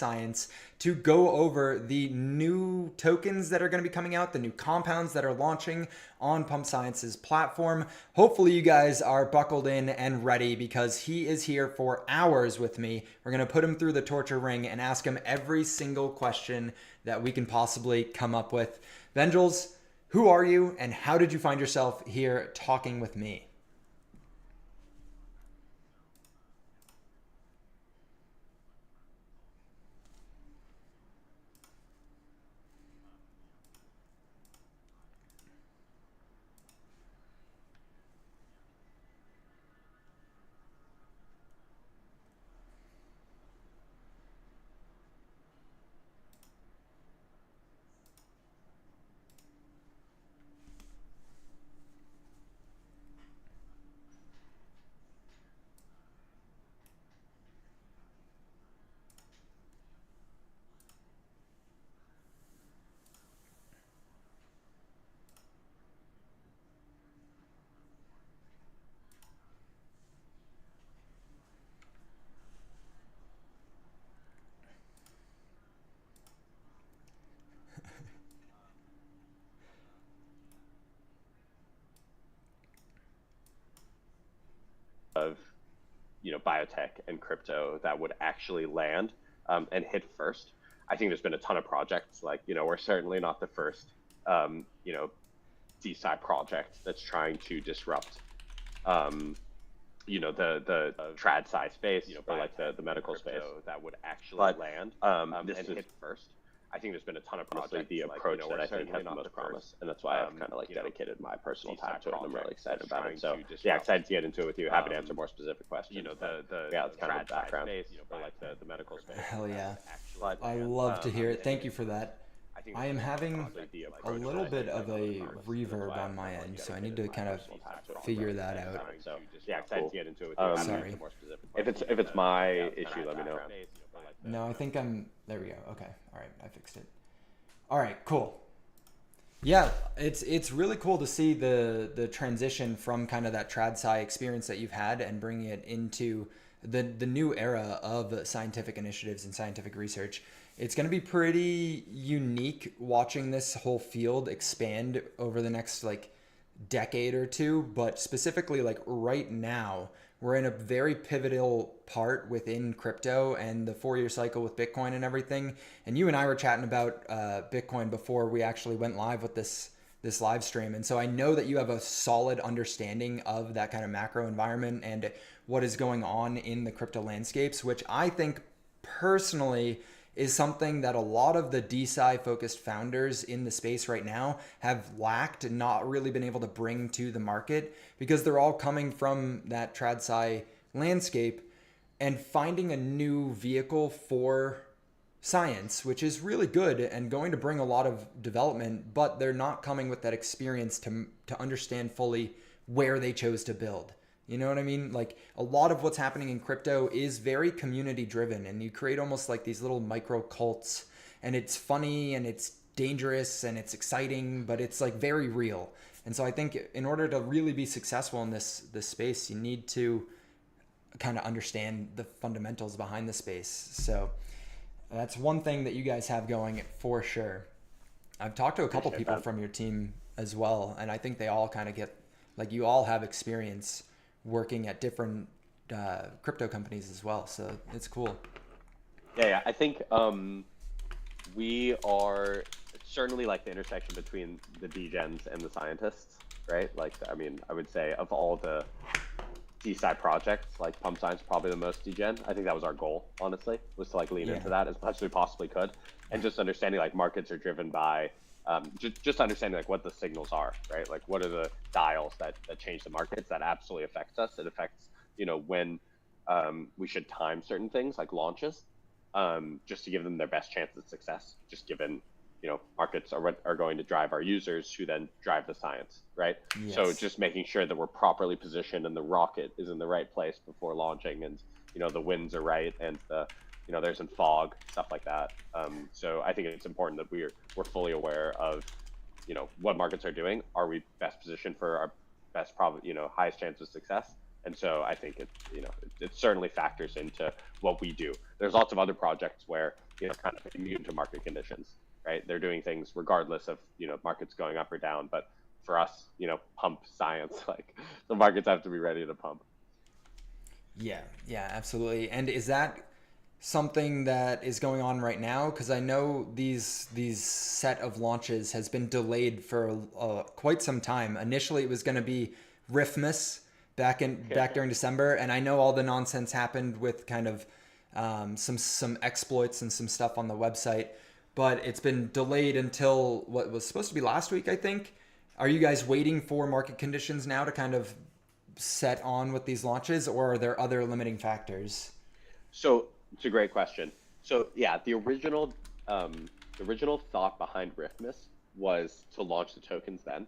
Science to go over the new tokens that are going to be coming out, the new compounds that are launching on Pump Science's platform. Hopefully you guys are buckled in and ready because he is here for hours with me. We're going to put him through the torture ring and ask him every single question that we can possibly come up with. Venjels, who are you and how did you find yourself here talking with me? Of biotech and crypto that would actually land and hit first. I think there's been a ton of projects we're certainly not the first DeSci project that's trying to disrupt the trad sci space or like the medical space that would actually land this and hit first. I think there's been a ton of projects. The approach that I think has the most promise, and that's why I've kind of dedicated my personal time to it, and I'm really excited about it. So yeah, excited to get into it with you. Happy to answer more specific questions. Yeah, it's kind of the background. For like the medical space. Hell yeah, I love to hear it. Thank you for that. I am having a little bit of a reverb on my end, so I need to kind of figure that out. So yeah, excited to get into it with you. Sorry. If it's my issue, let me know. No, I think there we go. Okay. All right. I fixed it. All right, cool. Yeah, it's really cool to see the transition from kind of that trad sci experience that you've had and bringing it into the new era of scientific initiatives and scientific research. It's going to be pretty unique watching this whole field expand over the next decade or two, but specifically right now, we're in a very pivotal part within crypto and the 4-year cycle with Bitcoin and everything. And you and I were chatting about Bitcoin before we actually went live with this live stream. And so I know that you have a solid understanding of that kind of macro environment and what is going on in the crypto landscapes, which I think personally is something that a lot of the DeSci focused founders in the space right now have lacked and not really been able to bring to the market because they're all coming from that trad sci landscape and finding a new vehicle for science, which is really good and going to bring a lot of development, but they're not coming with that experience to understand fully where they chose to build. You know what I mean? Like a lot of what's happening in crypto is very community driven and you create almost like these little micro cults and it's funny and it's dangerous and it's exciting, but it's like very real. And so I think in order to really be successful in this space, you need to kind of understand the fundamentals behind the space. So that's one thing that you guys have going for sure. I've talked to a couple people from your team as well, and I think they all kind of get you all have experience working at different crypto companies as well, so it's cool. Yeah, I think we are certainly the intersection between the degens and the scientists, right? I would say of all the DeSci projects, Pump Science probably the most degen. I think that was our goal, honestly, was to lean into that as much as we possibly could, and just understanding markets are driven by just understanding what the signals are, right? What are the dials that change the markets that absolutely affects us. It affects when we should time certain things like launches, just to give them their best chance of success, just given markets are what are going to drive our users who then drive the science, right? Yes. So just making sure that we're properly positioned and the rocket is in the right place before launching, and the winds are right, and there's some fog, stuff like that. So I think it's important that we're fully aware of what markets are doing. Are we best positioned for our best highest chance of success? And so I think it certainly factors into what we do. There's lots of other projects where, kind of immune to market conditions, right? They're doing things regardless of, markets going up or down. But for us, pump science, like the markets have to be ready to pump. Yeah, absolutely. And is that something that is going on right now? Because I know these set of launches has been delayed for quite some time. Initially, it was going to be Riffmas back during December, and I know all the nonsense happened with kind of some exploits and some stuff on the website, but it's been delayed until what was supposed to be last week, I think. Are you guys waiting for market conditions now to kind of set on with these launches, or are there other limiting factors? So it's a great question. So yeah, the original thought behind Riffmas was to launch the tokens then.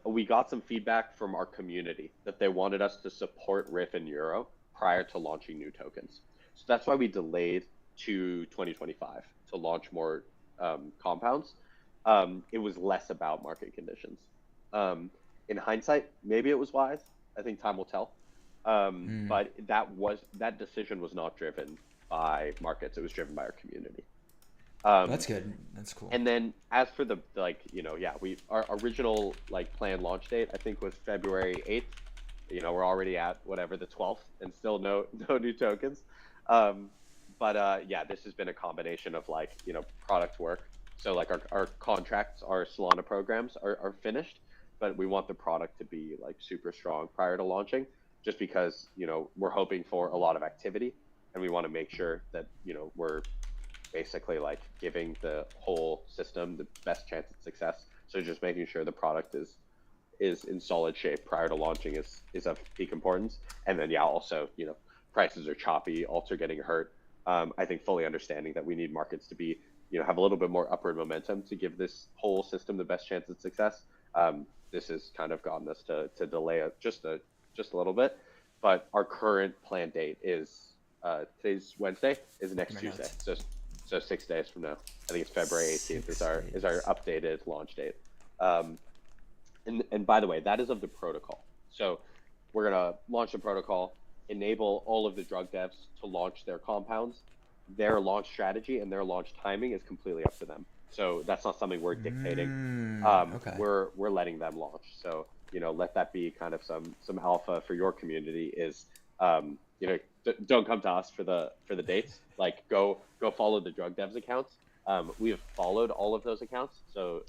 We got some feedback from our community that they wanted us to support Riff and Euro prior to launching new tokens. So that's why we delayed to 2025 to launch more compounds. It was less about market conditions. In hindsight, maybe it was wise. I think time will tell. But that decision was not driven by markets. It was driven by our community. That's good. That's cool. And then as for the our original planned launch date I think was February 8th. We're already at whatever the 12th and still no new tokens. This has been a combination of product work. So our contracts, our Solana programs are finished, but we want the product to be super strong prior to launching, just because we're hoping for a lot of activity, and we want to make sure that we're basically giving the whole system the best chance at success. So just making sure the product is in solid shape prior to launching is of peak importance. And then also prices are choppy, alts are getting hurt. I think fully understanding that we need markets to be have a little bit more upward momentum to give this whole system the best chance at success. This has kind of gotten us to delay it just a little bit, but our current plan date is today's Wednesday, is next Tuesday. So 6 days from now. I think it's February 18th is our updated launch date. And by the way, that is of the protocol. So we're gonna launch the protocol, enable all of the drug devs to launch their compounds. Their launch strategy and their launch timing is completely up to them. So that's not something we're dictating. Okay. We're letting them launch. So let that be kind of some alpha for your community. Is don't come to us for the dates. Go follow the drug devs accounts. We have followed all of those accounts, so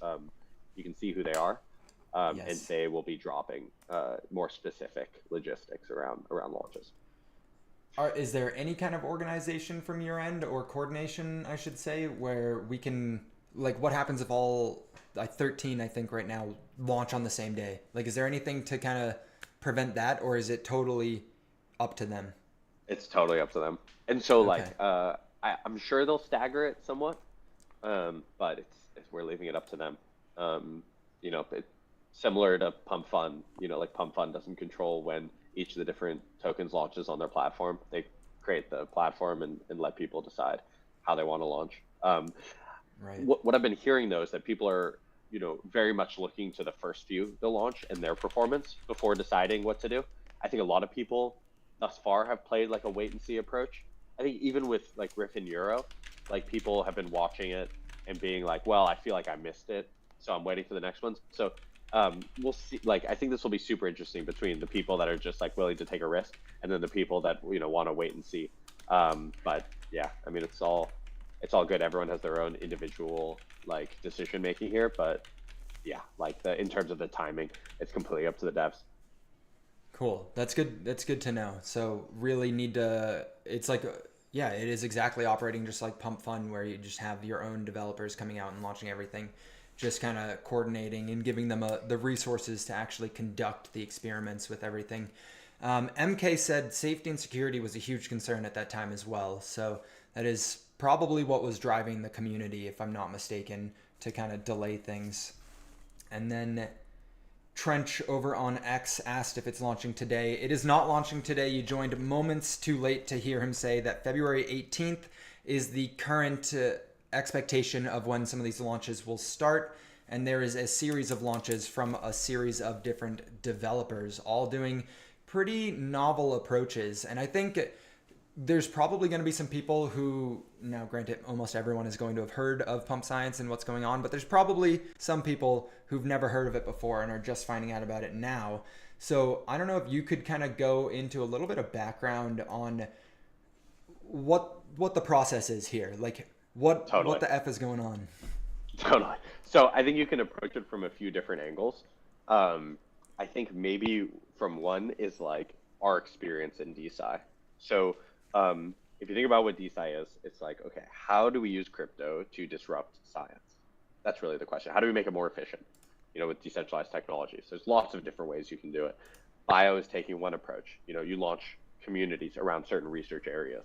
you can see who they are, and they will be dropping more specific logistics around launches. Is there any kind of organization from your end, or coordination, I should say, where we can, what happens if all 13, I think right now, launch on the same day? Is there anything to kind of prevent that, or is it totally up to them? It's totally up to them. And so Okay. I'm sure they'll stagger it somewhat, but we're leaving it up to them. It's similar to Pump Fund. Pump Fund doesn't control when each of the different tokens launches on their platform. They create the platform and let people decide how they want to launch. Right. What I've been hearing though is that people are very much looking to the first few to launch and their performance before deciding what to do. I think a lot of people thus far have played a wait and see approach. I think even with Riff and Euro, people have been watching it and being well, I feel like I missed it, so I'm waiting for the next ones. So we'll see. I think this will be super interesting between the people that are just willing to take a risk, and then the people that want to wait and see. But yeah, I mean, it's all good. Everyone has their own individual decision making here, but yeah, in terms of the timing, it's completely up to the devs. Cool. That's good. That's good to know. So really need to, it's it is exactly operating just like Pump Fund, where you just have your own developers coming out and launching everything, just kind of coordinating and giving them the resources to actually conduct the experiments with everything. MK said safety and security was a huge concern at that time as well. So that is probably what was driving the community, if I'm not mistaken, to kind of delay things. And then Trench over on X asked if it's launching today. It is not launching today. You joined moments too late to hear him say that February 18th is the current expectation of when some of these launches will start. And there is a series of launches from a series of different developers, all doing pretty novel approaches. And I think there's probably going to be some people who, now granted, almost everyone is going to have heard of pump science and what's going on, but there's probably some people who've never heard of it before and are just finding out about it now. So I don't know if you could kind of go into a little bit of background on what the process is here, like what the F is going on. Totally. So I think you can approach it from a few different angles. I think maybe from one is like our experience in DeSci. So if you think about what DeSci is, it's like, okay, how do we use crypto to disrupt science? That's really the question. How do we make it more efficient? You know, with decentralized technologies, there's lots of different ways you can do it. Bio is taking one approach. You know, you launch communities around certain research areas.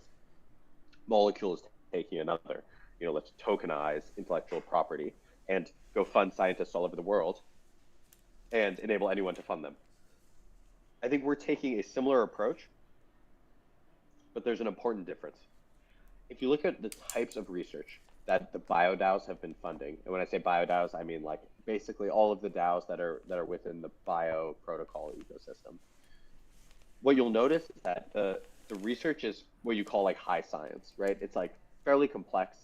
Molecule is taking another. You know, let's tokenize intellectual property and go fund scientists all over the world and enable anyone to fund them. I think we're taking a similar approach, but there's an important difference. If you look at the types of research that the bio-DAOs have been funding, and when I say bio-DAOs, I mean like basically all of the DAOs that are within the bio protocol ecosystem. What you'll notice is that the research is what you call like high science, right? It's like fairly complex.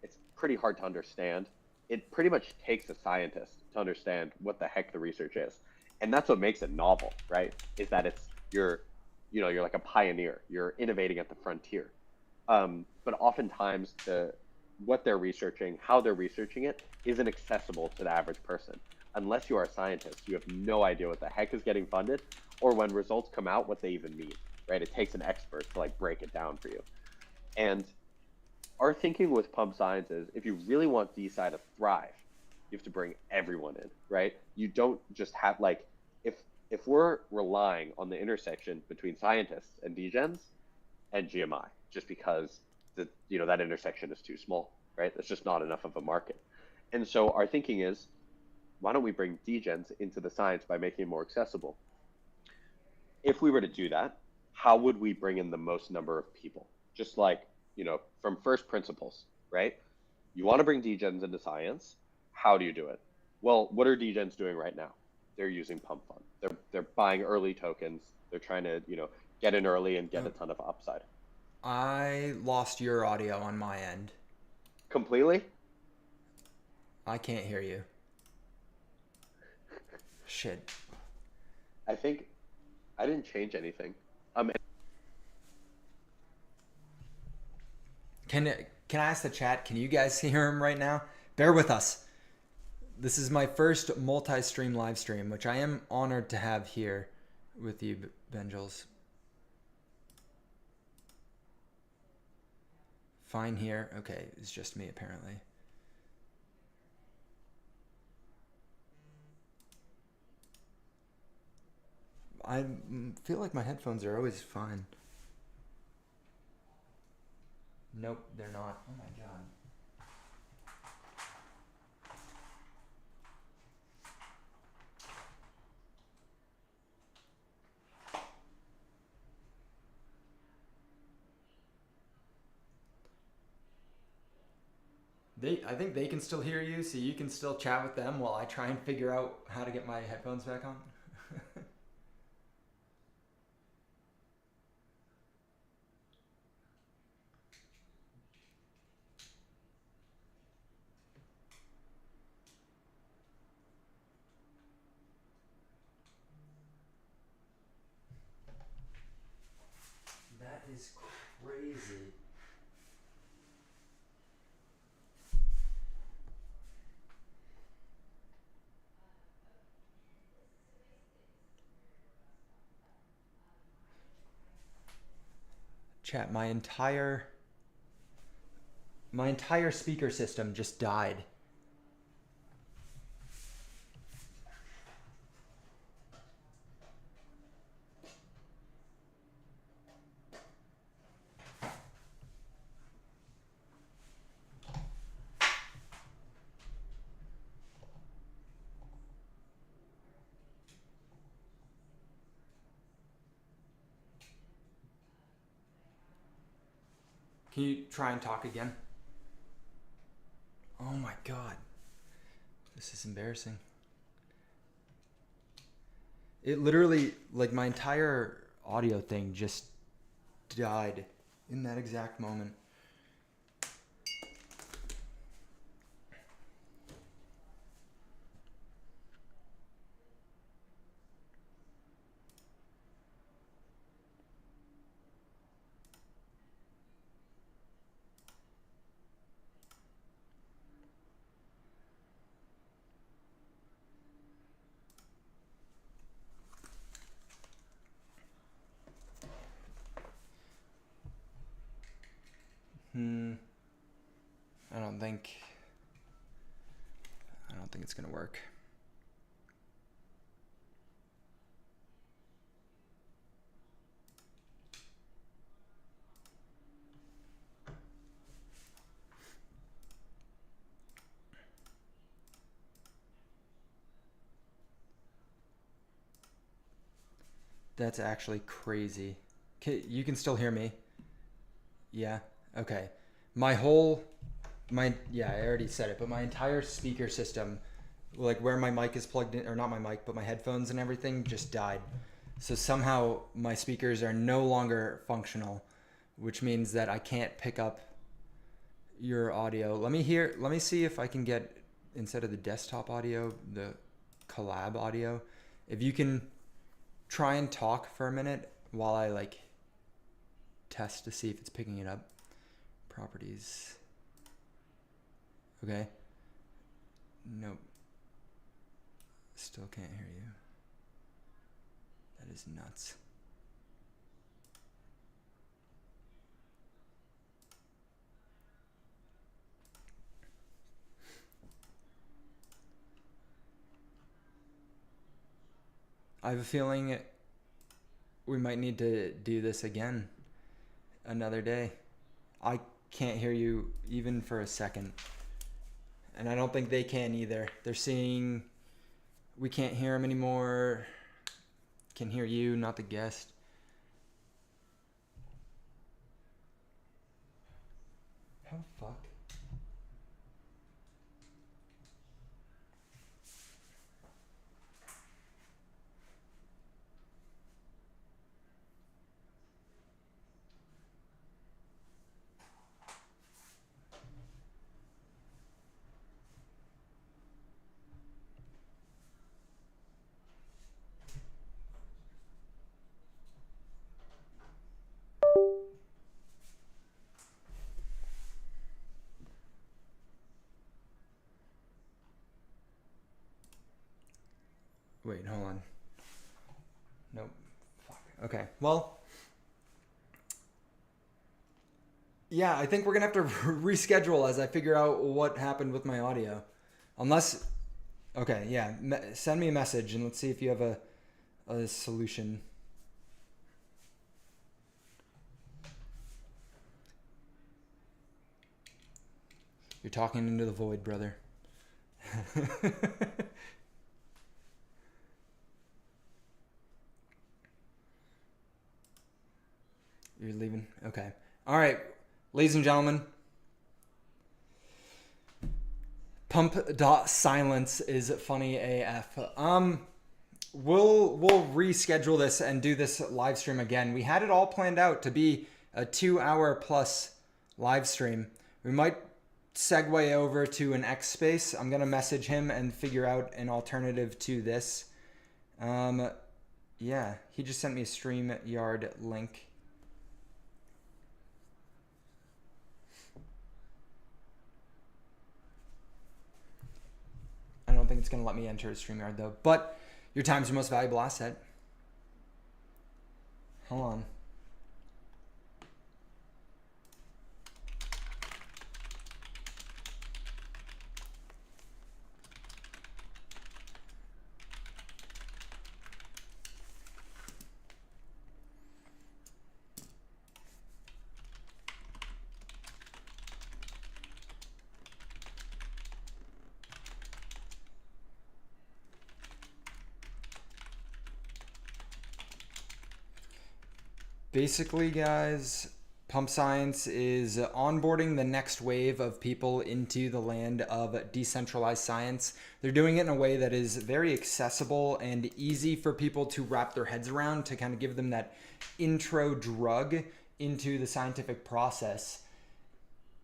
It's pretty hard to understand. It pretty much takes a scientist to understand what the heck the research is. And that's what makes it novel, right? Is that you're like a pioneer. You're innovating at the frontier. But oftentimes what they're researching, how they're researching it, isn't accessible to the average person. Unless you are a scientist, you have no idea what the heck is getting funded, or when results come out, what they even mean, right? It takes an expert to like break it down for you. And our thinking with pump science is, if you really want DeSci to thrive, you have to bring everyone in, right? You don't just have like, if we're relying on the intersection between scientists and degens and GMI, just because that intersection is too small, right? There's just not enough of a market. And so our thinking is, why don't we bring degens into the science by making it more accessible? If we were to do that, how would we bring in the most number of people? Just like, from first principles, right? You want to bring degens into science. How do you do it? Well, what are degens doing right now? They're using pump fund. They're buying early tokens. They're trying to, get in early and get a ton of upside. I lost your audio on my end. Completely? I can't hear you. Shit. I think I didn't change anything. Can I ask the chat, can you guys hear him right now? Bear with us. This is my first multi-stream live stream, which I am honored to have here with you, Benjels. Fine here. Okay, it's just me apparently. I feel like my headphones are always fine. Nope, they're not. Oh my god. I think they can still hear you, so you can still chat with them while I try and figure out how to get my headphones back on. That is crazy. Chat, my entire speaker system just died. Can you try and talk again? Oh my god. This is embarrassing. It literally, like, my entire audio thing just died in that exact moment. I don't think it's gonna work. That's actually crazy. You can still hear me? Yeah. Okay. I already said it, but my entire speaker system, like where my mic is plugged in, or not my mic, but my headphones and everything, just died. So somehow my speakers are no longer functional, which means that I can't pick up your audio. Let me see if I can get, instead of the desktop audio, the collab audio. If you can try and talk for a minute while I like test to see if it's picking it up. Properties. Okay. Nope. Still can't hear you. That is nuts. I have a feeling we might need to do this again another day. I can't hear you even for a second. And I don't think they can either. They're seeing we can't hear them anymore. Can hear you, not the guest. How the fuck? Wait, hold on. Nope. Fuck. Okay. Well, yeah, I think we're gonna have to reschedule as I figure out what happened with my audio. Unless, okay, yeah, send me a message and let's see if you have a solution. You're talking into the void, brother. You're leaving? Okay. All right, ladies and gentlemen. Pump.silence is funny AF. We'll reschedule this and do this live stream again. We had it all planned out to be a 2-hour plus live stream. We might segue over to an X space. I'm gonna message him and figure out an alternative to this. Yeah, he just sent me a StreamYard link. I don't think it's gonna let me enter a StreamYard though, but your time's your most valuable asset. Hold on. Basically, guys, Pump Science is onboarding the next wave of people into the land of decentralized science. They're doing it in a way that is very accessible and easy for people to wrap their heads around, to kind of give them that intro drug into the scientific process.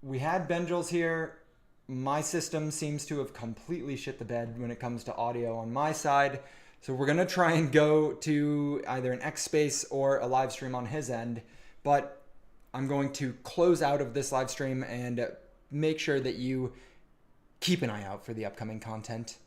We had Benjels here. My system seems to have completely shit the bed when it comes to audio on my side. So we're going to try and go to either an X Space or a live stream on his end. But I'm going to close out of this live stream and make sure that you keep an eye out for the upcoming content.